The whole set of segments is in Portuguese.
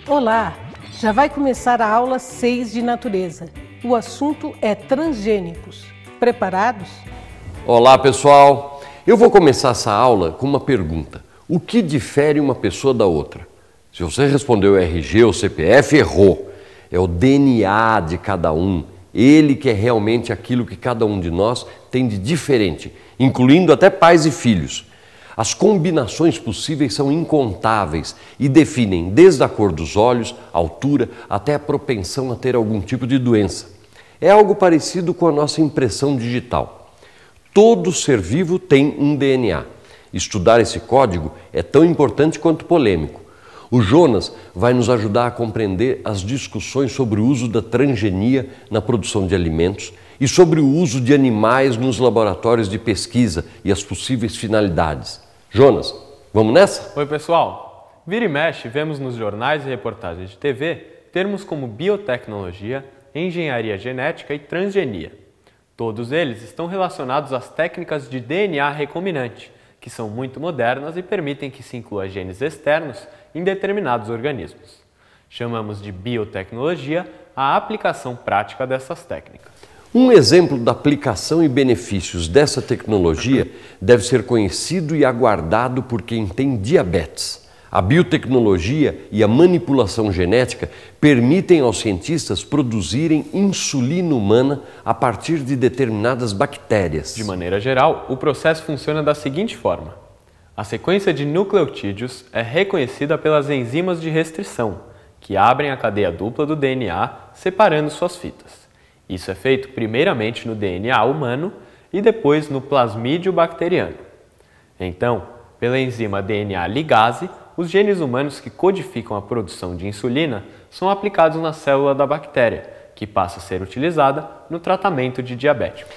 Olá! Já vai começar a aula 6 de natureza. O assunto é transgênicos. Preparados? Olá, pessoal! Eu vou começar essa aula com uma pergunta. O que difere uma pessoa da outra? Se você respondeu RG ou CPF, errou. É o DNA de cada um. Ele que é realmente aquilo que cada um de nós tem de diferente, incluindo até pais e filhos. As combinações possíveis são incontáveis e definem desde a cor dos olhos, altura, até a propensão a ter algum tipo de doença. É algo parecido com a nossa impressão digital. Todo ser vivo tem um DNA. Estudar esse código é tão importante quanto polêmico. O Jonas vai nos ajudar a compreender as discussões sobre o uso da transgenia na produção de alimentos e sobre o uso de animais nos laboratórios de pesquisa e as possíveis finalidades. Jonas, vamos nessa? Oi, pessoal! Vira e mexe, vemos nos jornais e reportagens de TV termos como biotecnologia, engenharia genética e transgenia. Todos eles estão relacionados às técnicas de DNA recombinante, que são muito modernas e permitem que se inclua genes externos em determinados organismos. Chamamos de biotecnologia a aplicação prática dessas técnicas. Um exemplo da aplicação e benefícios dessa tecnologia deve ser conhecido e aguardado por quem tem diabetes. A biotecnologia e a manipulação genética permitem aos cientistas produzirem insulina humana a partir de determinadas bactérias. De maneira geral, o processo funciona da seguinte forma. A sequência de nucleotídeos é reconhecida pelas enzimas de restrição, que abrem a cadeia dupla do DNA, separando suas fitas. Isso é feito primeiramente no DNA humano e depois no plasmídio bacteriano. Então, pela enzima DNA ligase, os genes humanos que codificam a produção de insulina são aplicados na célula da bactéria, que passa a ser utilizada no tratamento de diabéticos.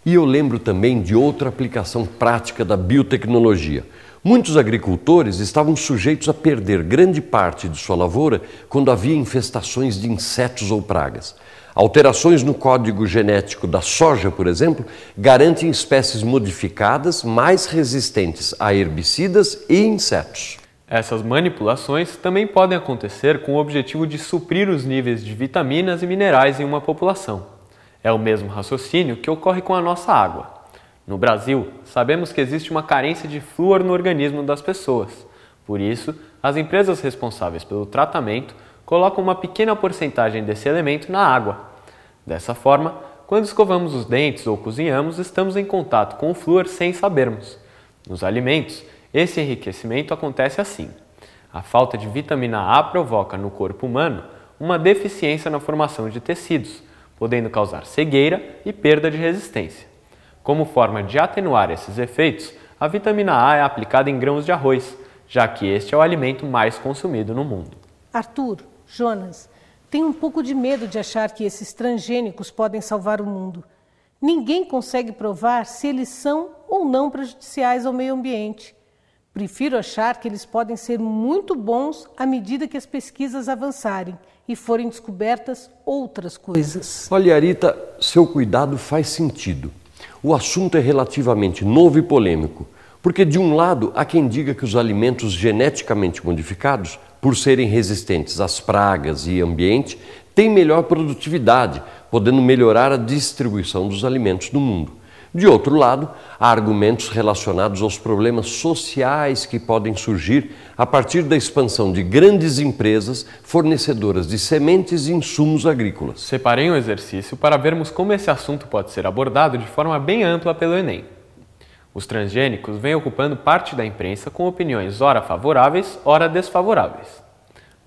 E eu lembro também de outra aplicação prática da biotecnologia. Muitos agricultores estavam sujeitos a perder grande parte de sua lavoura quando havia infestações de insetos ou pragas. Alterações no código genético da soja, por exemplo, garantem espécies modificadas mais resistentes a herbicidas e insetos. Essas manipulações também podem acontecer com o objetivo de suprir os níveis de vitaminas e minerais em uma população. É o mesmo raciocínio que ocorre com a nossa água. No Brasil, sabemos que existe uma carência de flúor no organismo das pessoas. Por isso, as empresas responsáveis pelo tratamento colocam uma pequena porcentagem desse elemento na água. Dessa forma, quando escovamos os dentes ou cozinhamos, estamos em contato com o flúor sem sabermos. Nos alimentos, esse enriquecimento acontece assim. A falta de vitamina A provoca no corpo humano uma deficiência na formação de tecidos, podendo causar cegueira e perda de resistência. Como forma de atenuar esses efeitos, a vitamina A é aplicada em grãos de arroz, já que este é o alimento mais consumido no mundo. Arthur, Jonas, tenho um pouco de medo de achar que esses transgênicos podem salvar o mundo. Ninguém consegue provar se eles são ou não prejudiciais ao meio ambiente. Prefiro achar que eles podem ser muito bons à medida que as pesquisas avançarem e forem descobertas outras coisas. Olha, Arita, seu cuidado faz sentido. O assunto é relativamente novo e polêmico, porque de um lado há quem diga que os alimentos geneticamente modificados, por serem resistentes às pragas e ambiente, têm melhor produtividade, podendo melhorar a distribuição dos alimentos no mundo. De outro lado, há argumentos relacionados aos problemas sociais que podem surgir a partir da expansão de grandes empresas fornecedoras de sementes e insumos agrícolas. Separei um exercício para vermos como esse assunto pode ser abordado de forma bem ampla pelo Enem. Os transgênicos vêm ocupando parte da imprensa com opiniões ora favoráveis, ora desfavoráveis.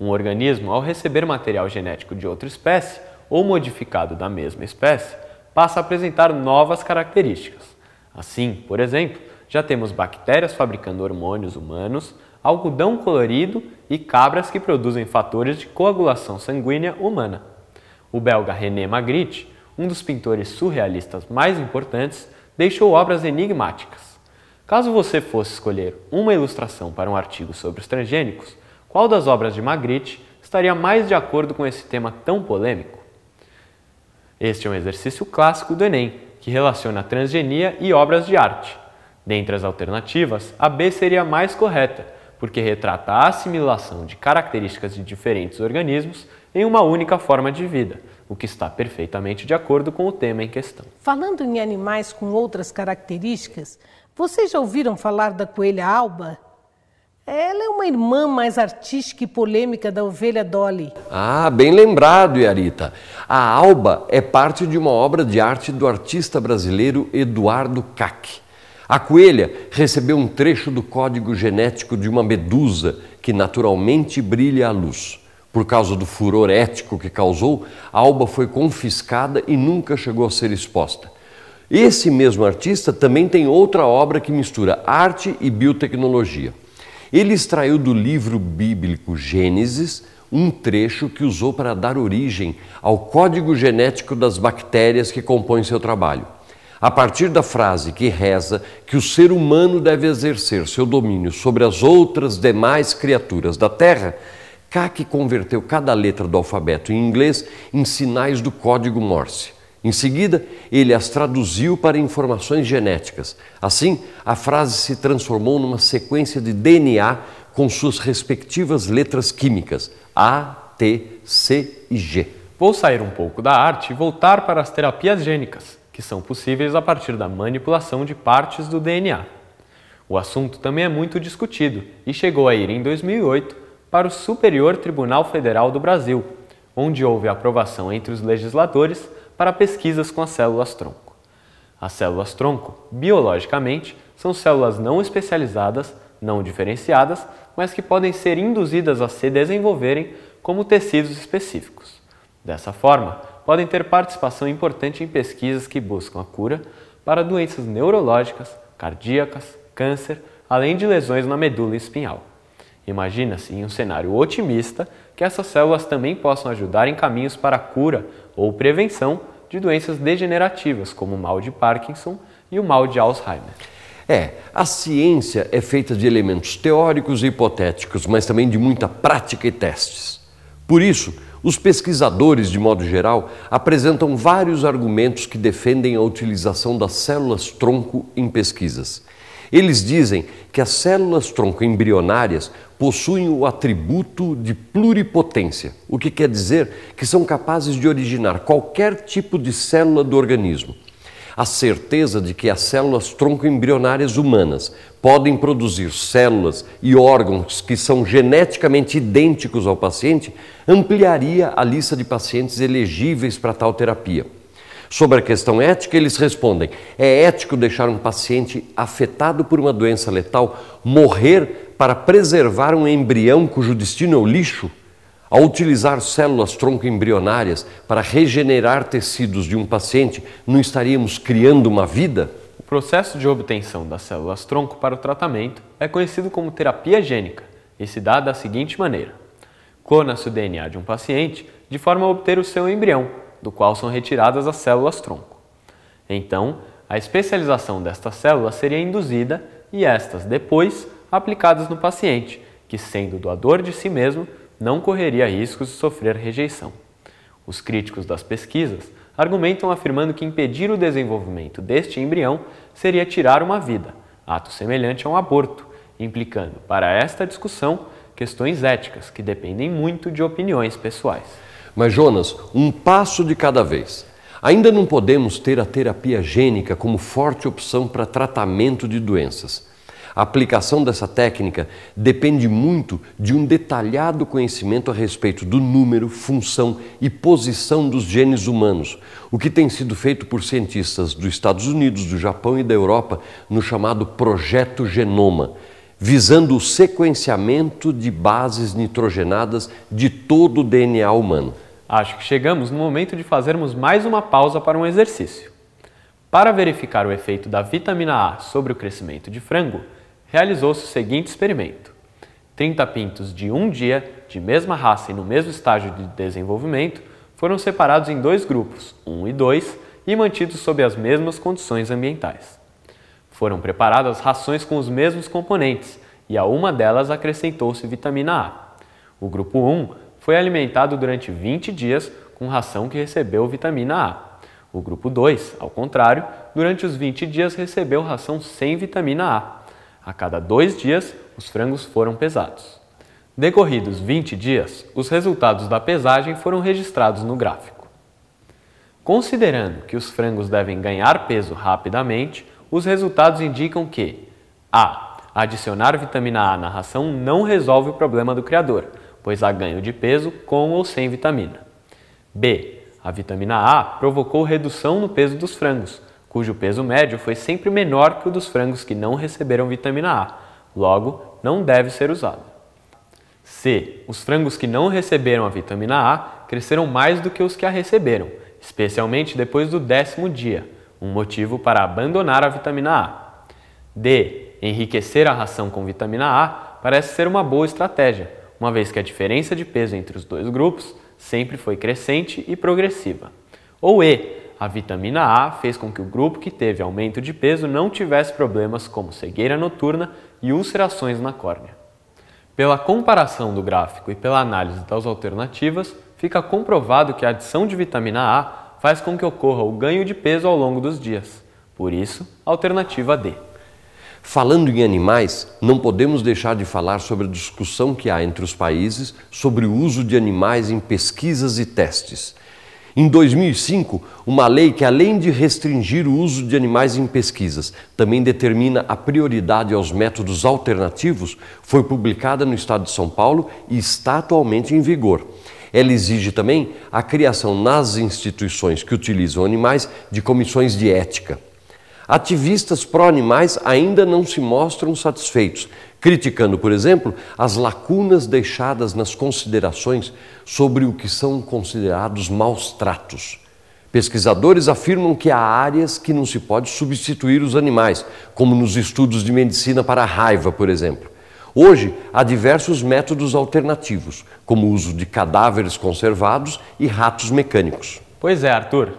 Um organismo, ao receber material genético de outra espécie ou modificado da mesma espécie, passa a apresentar novas características. Assim, por exemplo, já temos bactérias fabricando hormônios humanos, algodão colorido e cabras que produzem fatores de coagulação sanguínea humana. O belga René Magritte, um dos pintores surrealistas mais importantes, deixou obras enigmáticas. Caso você fosse escolher uma ilustração para um artigo sobre os transgênicos, qual das obras de Magritte estaria mais de acordo com esse tema tão polêmico? Este é um exercício clássico do Enem, que relaciona transgenia e obras de arte. Dentre as alternativas, a B seria a mais correta, porque retrata a assimilação de características de diferentes organismos em uma única forma de vida, o que está perfeitamente de acordo com o tema em questão. Falando em animais com outras características, vocês já ouviram falar da coelha alba? Ela é uma irmã mais artística e polêmica da ovelha Dolly. Ah, bem lembrado, Yarita. A alba é parte de uma obra de arte do artista brasileiro Eduardo Kac. A coelha recebeu um trecho do código genético de uma medusa que naturalmente brilha à luz. Por causa do furor ético que causou, a alba foi confiscada e nunca chegou a ser exposta. Esse mesmo artista também tem outra obra que mistura arte e biotecnologia. Ele extraiu do livro bíblico Gênesis um trecho que usou para dar origem ao código genético das bactérias que compõem seu trabalho. A partir da frase que reza que o ser humano deve exercer seu domínio sobre as outras demais criaturas da Terra, Kac converteu cada letra do alfabeto em inglês em sinais do código Morse. Em seguida, ele as traduziu para informações genéticas. Assim, a frase se transformou numa sequência de DNA com suas respectivas letras químicas, A, T, C e G. Vou sair um pouco da arte e voltar para as terapias gênicas, que são possíveis a partir da manipulação de partes do DNA. O assunto também é muito discutido e chegou a ir em 2008 para o Superior Tribunal Federal do Brasil, onde houve aprovação entre os legisladores para pesquisas com as células-tronco. As células-tronco, biologicamente, são células não especializadas, não diferenciadas, mas que podem ser induzidas a se desenvolverem como tecidos específicos. Dessa forma, podem ter participação importante em pesquisas que buscam a cura para doenças neurológicas, cardíacas, câncer, além de lesões na medula espinhal. Imagina-se, em um cenário otimista, que essas células também possam ajudar em caminhos para a cura ou prevenção de doenças degenerativas, como o mal de Parkinson e o mal de Alzheimer. A ciência é feita de elementos teóricos e hipotéticos, mas também de muita prática e testes. Por isso, os pesquisadores, de modo geral, apresentam vários argumentos que defendem a utilização das células-tronco em pesquisas. Eles dizem que as células-tronco embrionárias possuem o atributo de pluripotência, o que quer dizer que são capazes de originar qualquer tipo de célula do organismo. A certeza de que as células-tronco embrionárias humanas podem produzir células e órgãos que são geneticamente idênticos ao paciente ampliaria a lista de pacientes elegíveis para tal terapia. Sobre a questão ética, eles respondem: é ético deixar um paciente afetado por uma doença letal morrer para preservar um embrião cujo destino é o lixo? Ao utilizar células-tronco embrionárias para regenerar tecidos de um paciente, não estaríamos criando uma vida? O processo de obtenção das células-tronco para o tratamento é conhecido como terapia gênica e se dá da seguinte maneira: clona-se o DNA de um paciente de forma a obter o seu embrião, do qual são retiradas as células-tronco. Então, a especialização destas células seria induzida e estas, depois, aplicadas no paciente, que, sendo doador de si mesmo, não correria riscos de sofrer rejeição. Os críticos das pesquisas argumentam afirmando que impedir o desenvolvimento deste embrião seria tirar uma vida, ato semelhante a um aborto, implicando, para esta discussão, questões éticas que dependem muito de opiniões pessoais. Mas, Jonas, um passo de cada vez. Ainda não podemos ter a terapia gênica como forte opção para tratamento de doenças. A aplicação dessa técnica depende muito de um detalhado conhecimento a respeito do número, função e posição dos genes humanos, o que tem sido feito por cientistas dos Estados Unidos, do Japão e da Europa no chamado Projeto Genoma, visando o sequenciamento de bases nitrogenadas de todo o DNA humano. Acho que chegamos no momento de fazermos mais uma pausa para um exercício. Para verificar o efeito da vitamina A sobre o crescimento de frango, realizou-se o seguinte experimento. 30 pintos de um dia, de mesma raça e no mesmo estágio de desenvolvimento, foram separados em dois grupos, 1 e 2, e mantidos sob as mesmas condições ambientais. Foram preparadas rações com os mesmos componentes e a uma delas acrescentou-se vitamina A. O grupo 1 foi alimentado durante 20 dias com ração que recebeu vitamina A. O grupo 2, ao contrário, durante os 20 dias recebeu ração sem vitamina A. A cada 2 dias, os frangos foram pesados. Decorridos 20 dias, os resultados da pesagem foram registrados no gráfico. Considerando que os frangos devem ganhar peso rapidamente, os resultados indicam que a. Adicionar vitamina A na ração não resolve o problema do criador, pois há ganho de peso com ou sem vitamina. B. A vitamina A provocou redução no peso dos frangos, cujo peso médio foi sempre menor que o dos frangos que não receberam vitamina A, logo, não deve ser usado. C. Os frangos que não receberam a vitamina A cresceram mais do que os que a receberam, especialmente depois do 10º dia, um motivo para abandonar a vitamina A. D. Enriquecer a ração com vitamina A parece ser uma boa estratégia, uma vez que a diferença de peso entre os dois grupos sempre foi crescente e progressiva. Ou E. A vitamina A fez com que o grupo que teve aumento de peso não tivesse problemas como cegueira noturna e ulcerações na córnea. Pela comparação do gráfico e pela análise das alternativas, fica comprovado que a adição de vitamina A faz com que ocorra o ganho de peso ao longo dos dias. Por isso, alternativa D. Falando em animais, não podemos deixar de falar sobre a discussão que há entre os países sobre o uso de animais em pesquisas e testes. Em 2005, uma lei que, além de restringir o uso de animais em pesquisas, também determina a prioridade aos métodos alternativos, foi publicada no estado de São Paulo e está atualmente em vigor. Ela exige também a criação nas instituições que utilizam animais de comissões de ética. Ativistas pró-animais ainda não se mostram satisfeitos, criticando, por exemplo, as lacunas deixadas nas considerações sobre o que são considerados maus tratos. Pesquisadores afirmam que há áreas que não se pode substituir os animais, como nos estudos de medicina para a raiva, por exemplo. Hoje, há diversos métodos alternativos, como o uso de cadáveres conservados e ratos mecânicos. Pois é, Arthur.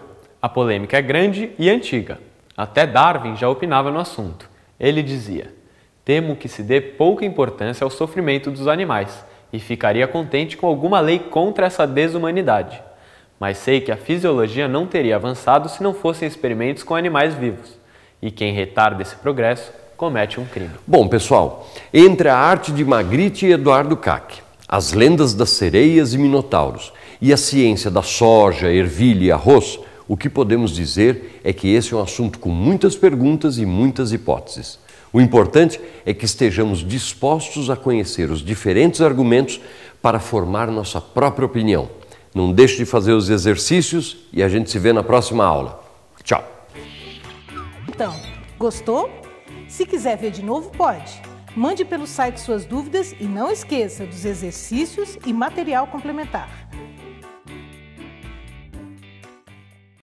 A polêmica é grande e antiga. Até Darwin já opinava no assunto. Ele dizia: temo que se dê pouca importância ao sofrimento dos animais e ficaria contente com alguma lei contra essa desumanidade. Mas sei que a fisiologia não teria avançado se não fossem experimentos com animais vivos. E quem retarda esse progresso comete um crime. Bom, pessoal, entre a arte de Magritte e Eduardo Kac, as lendas das sereias e minotauros e a ciência da soja, ervilha e arroz, o que podemos dizer é que esse é um assunto com muitas perguntas e muitas hipóteses. O importante é que estejamos dispostos a conhecer os diferentes argumentos para formar nossa própria opinião. Não deixe de fazer os exercícios e a gente se vê na próxima aula. Tchau! Então, gostou? Se quiser ver de novo, pode. Mande pelo site suas dúvidas e não esqueça dos exercícios e material complementar.